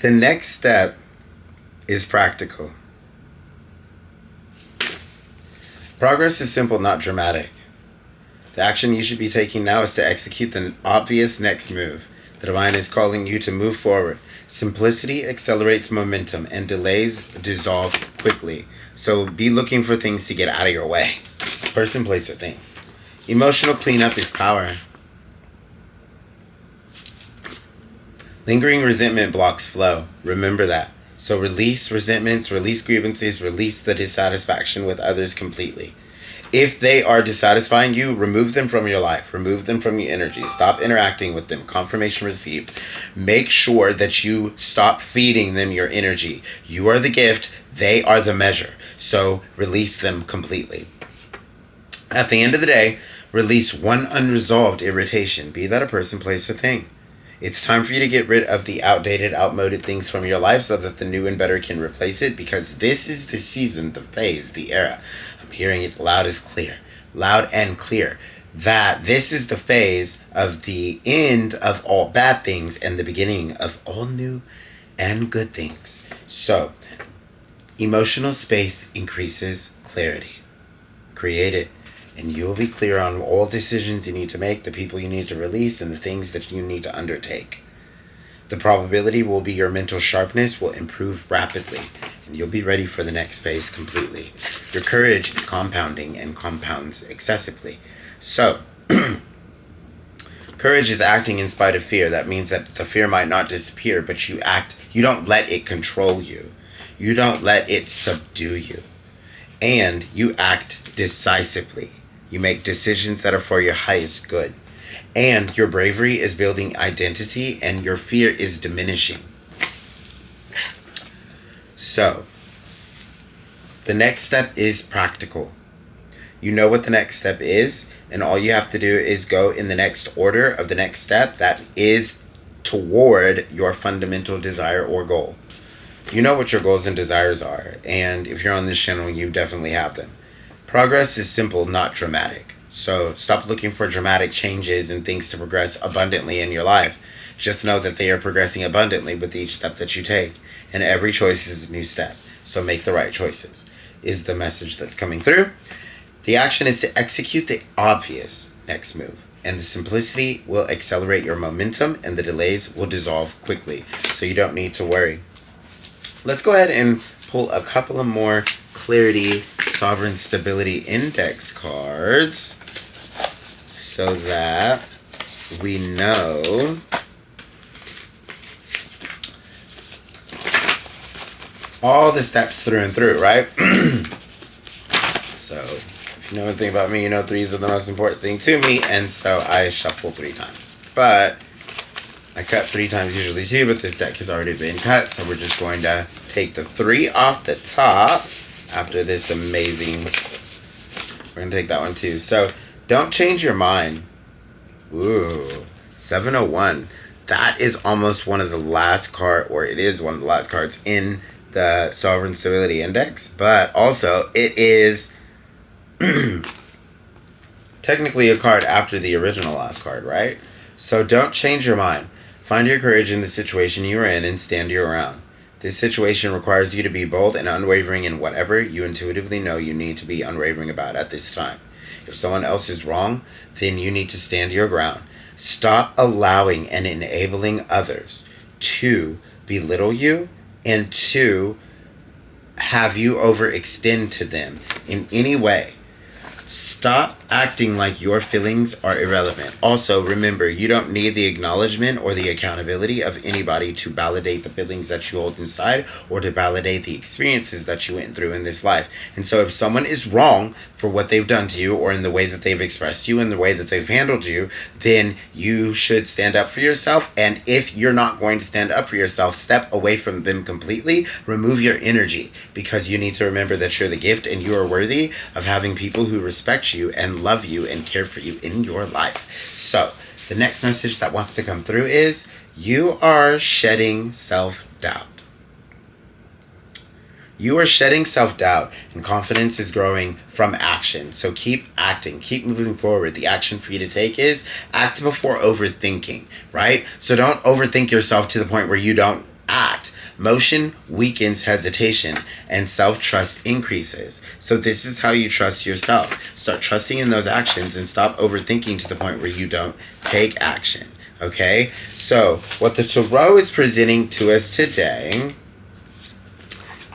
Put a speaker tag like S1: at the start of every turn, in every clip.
S1: The next step is practical. Progress is simple, not dramatic. The action you should be taking now is to execute the obvious next move. The divine is calling you to move forward. Simplicity accelerates momentum and delays dissolve quickly. So be looking for things to get out of your way. Person, place, or thing. Emotional cleanup is power. Lingering resentment blocks flow. Remember that. So release resentments, release grievances, release the dissatisfaction with others completely. If they are dissatisfying you, remove them from your life. Remove them from your energy. Stop interacting with them. Confirmation received. Make sure that you stop feeding them your energy. You are the gift. They are the measure. So release them completely. At the end of the day, release one unresolved irritation. Be that a person, place, or thing. It's time for you to get rid of the outdated, outmoded things from your life so that the new and better can replace it, because this is the season, the phase, the era. I'm hearing it loud and clear, that this is the phase of the end of all bad things and the beginning of all new and good things. So, emotional space increases clarity. Create it. And you will be clear on all decisions you need to make, the people you need to release, and the things that you need to undertake. The probability will be your mental sharpness will improve rapidly, and you'll be ready for the next phase completely. Your courage is compounding and compounds excessively. So, courage is acting in spite of fear. That means that the fear might not disappear, but you don't let it control you. You don't let it subdue you. And you act decisively. You make decisions that are for your highest good. And your bravery is building identity and your fear is diminishing. So, the next step is practical. You know what the next step is, and all you have to do is go in the next order of the next step that is toward your fundamental desire or goal. You know what your goals and desires are, and if you're on this channel, you definitely have them. Progress is simple, not dramatic. So stop looking for dramatic changes and things to progress abundantly in your life. Just know that they are progressing abundantly with each step that you take, and every choice is a new step. So make the right choices, is the message that's coming through. The action is to execute the obvious next move, and the simplicity will accelerate your momentum, and the delays will dissolve quickly. So you don't need to worry. Let's go ahead and pull a couple of more Clarity Sovereign Stability Index cards so that we know all the steps through and through, right? So, if you know anything about me, you know threes are the most important thing to me, and so I shuffle 3 times. But I cut 3 times usually too, but this deck has already been cut, so we're just going to take the 3 off the top after this amazing. We're going to take that one too. So, don't change your mind. Ooh, 701. That is almost one of the last or it is one of the last cards in the Sovereign Stability Index, but also it is technically a card after the original last card, right? So don't change your mind. Find your courage in the situation you are in and stand your ground. This situation requires you to be bold and unwavering in whatever you intuitively know you need to be unwavering about at this time. If someone else is wrong, then you need to stand your ground. Stop allowing and enabling others to belittle you and to have you overextend to them in any way. Stop acting like your feelings are irrelevant. Also, remember, you don't need the acknowledgement or the accountability of anybody to validate the feelings that you hold inside or to validate the experiences that you went through in this life. And so if someone is wrong for what they've done to you or in the way that they've expressed you and the way that they've handled you, then you should stand up for yourself. And if you're not going to stand up for yourself, step away from them completely. Remove your energy, because you need to remember that you're the gift and you are worthy of having people who respect you and love you and care for you in your life. So the next message that wants to come through is you are shedding self-doubt. You are shedding self-doubt and confidence is growing from action. So keep acting, keep moving forward. The action for you to take is act before overthinking, right? So don't overthink yourself to the point where you don't act. Motion weakens hesitation and self-trust increases. So this is how you trust yourself. Start trusting in those actions and stop overthinking to the point where you don't take action. Okay? So what the Tarot is presenting to us today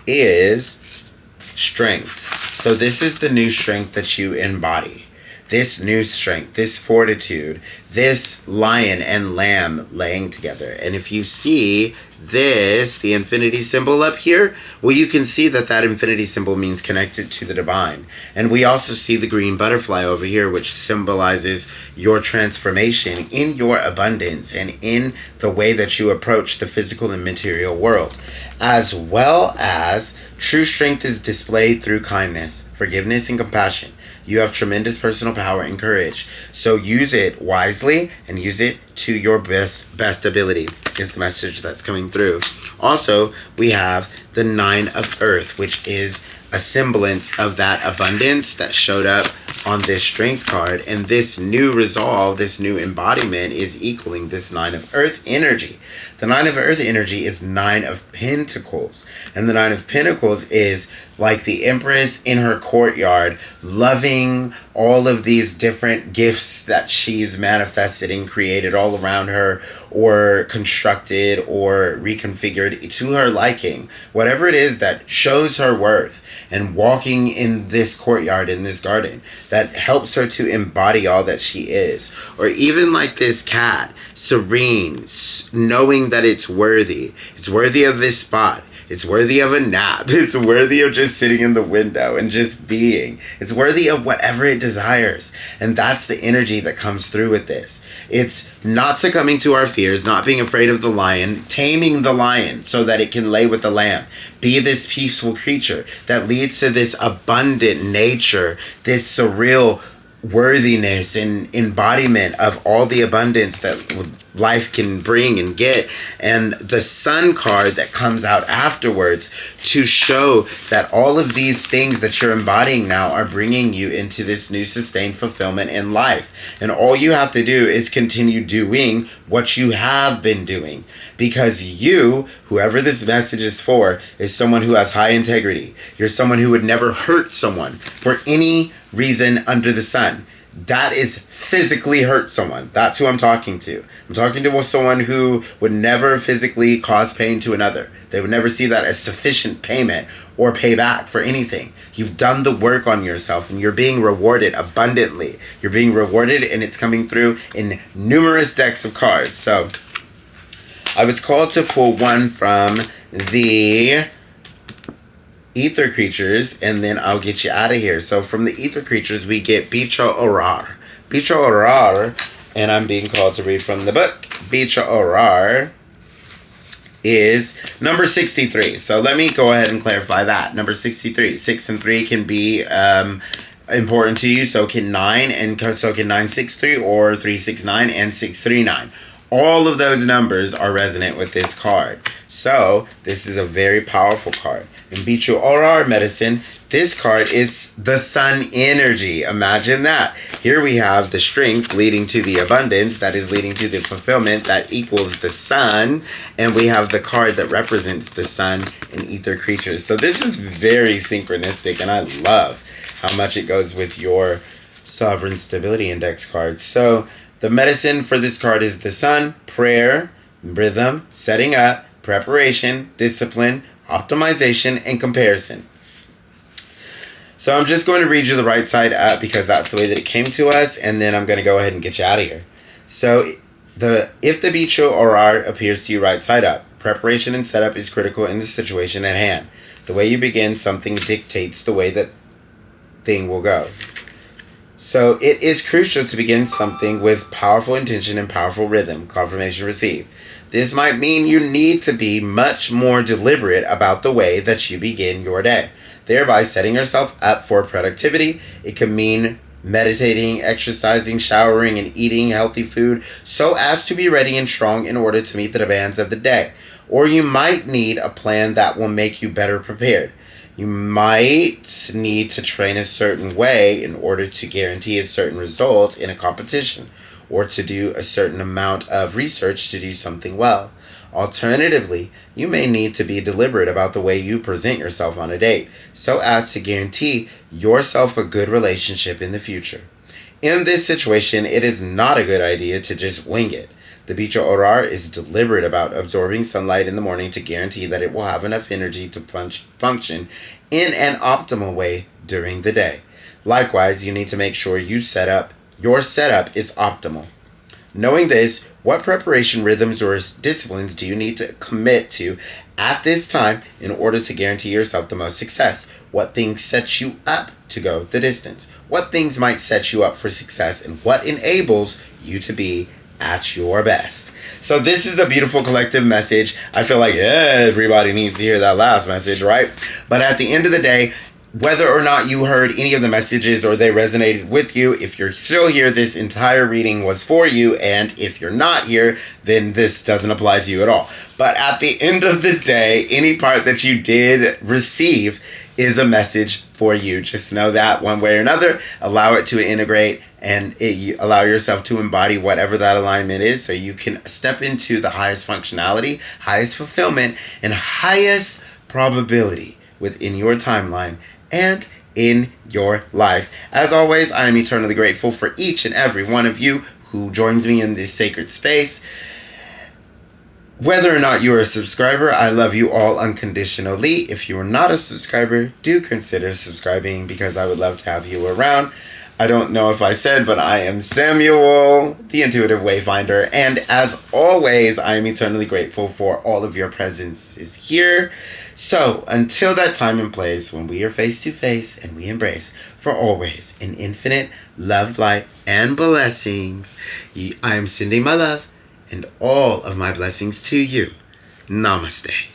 S1: is strength. So this is the new strength that you embody. This new strength, this fortitude, this lion and lamb laying together. And if you see this, the infinity symbol up here, well, you can see that that infinity symbol means connected to the divine. And we also see the green butterfly over here, which symbolizes your transformation in your abundance and in the way that you approach the physical and material world. As well as true strength is displayed through kindness, forgiveness, and compassion. You have tremendous personal power and courage. So use it wisely and use it to your best ability is the message that's coming through. Also, we have the 9 of Earth, which is a semblance of that abundance that showed up on this strength card. And this new resolve, this new embodiment is equaling this 9 of Earth energy. The 9 of Earth energy is 9 of Pentacles. And the 9 of Pentacles is like the Empress in her courtyard, loving all of these different gifts that she's manifested and created all around her, or constructed or reconfigured to her liking. Whatever it is that shows her worth, and walking in this courtyard, in this garden, that helps her to embody all that she is. Or even like this cat, serene, knowing that it's worthy. It's worthy of this spot. It's worthy of a nap. It's worthy of just sitting in the window and just being. It's worthy of whatever it desires. And that's the energy that comes through with this. It's not succumbing to our fears, not being afraid of the lion, taming the lion so that it can lay with the lamb. Be this peaceful creature that leads to this abundant nature, this surreal worthiness and embodiment of all the abundance that life can bring and get. And the Sun card that comes out afterwards to show that all of these things that you're embodying now are bringing you into this new sustained fulfillment in life. And all you have to do is continue doing what you have been doing, because you, whoever this message is for, is someone who has high integrity. You're someone who would never hurt someone for any reason under the sun. That is physically hurt someone. That's who I'm talking to. I'm talking to someone who would never physically cause pain to another. They would never see that as sufficient payment or payback for anything. You've done the work on yourself and you're being rewarded abundantly. You're being rewarded, and it's coming through in numerous decks of cards. So I was called to pull one from the ether creatures, and then I'll get you out of here. So from the ether creatures, we get Bicho Orar. Bicho Orar, and I'm being called to read from the book. Bicho Orar is number 63. So let me go ahead and clarify that. Number 63. 6 and 3 can be important to you. So can 9, and so can 963 or 369 and 639. All of those numbers are resonant with this card. So this is a very powerful card. In Bicho Orar medicine, this card is the sun energy. Imagine that. Here we have the strength leading to the abundance that is leading to the fulfillment that equals the sun. And we have the card that represents the sun and ether creatures. So this is very synchronistic, and I love how much it goes with your Sovereign Stability Index card. So the medicine for this card is the sun, prayer, rhythm, setting up, preparation, discipline, optimization, and comparison. So I'm just going to read you the right side up because that's the way that it came to us, and then I'm going to go ahead and get you out of here. So if the Bicho Orar appears to you right side up, preparation and setup is critical in the situation at hand. The way you begin something dictates the way that thing will go. So it is crucial to begin something with powerful intention and powerful rhythm. Confirmation received. This might mean you need to be much more deliberate about the way that you begin your day, thereby setting yourself up for productivity. It can mean meditating, exercising, showering, and eating healthy food so as to be ready and strong in order to meet the demands of the day. Or you might need a plan that will make you better prepared. You might need to train a certain way in order to guarantee a certain result in a competition. or to do a certain amount of research to do something well. Alternatively, you may need to be deliberate about the way you present yourself on a date so as to guarantee yourself a good relationship in the future. In this situation, it is not a good idea to just wing it. The bicho orar is deliberate about absorbing sunlight in the morning to guarantee that it will have enough energy to function in an optimal way during the day. Likewise, you need to make sure your setup is optimal. Knowing this, what preparation rhythms or disciplines do you need to commit to at this time in order to guarantee yourself the most success? What things set you up to go the distance? What things might set you up for success, and what enables you to be at your best? So this is a beautiful collective message. I feel like everybody needs to hear that last message, right? But at the end of the day, whether or not you heard any of the messages or they resonated with you, if you're still here, this entire reading was for you. And if you're not here, then this doesn't apply to you at all. But at the end of the day, any part that you did receive is a message for you. Just know that one way or another, allow it to integrate and allow yourself to embody whatever that alignment is so you can step into the highest functionality, highest fulfillment, and highest probability within your timeline and in your life. As always, I am eternally grateful for each and every one of you who joins me in this sacred space. Whether or not you're a subscriber, I love you all unconditionally. If you are not a subscriber, do consider subscribing because I would love to have you around. I don't know if I said, but I am Samuel, the Intuitive Wayfinder. And as always, I am eternally grateful for all of your presences here. So, until that time and place when we are face to face and we embrace for always in infinite love, light, and blessings, I am sending my love and all of my blessings to you. Namaste.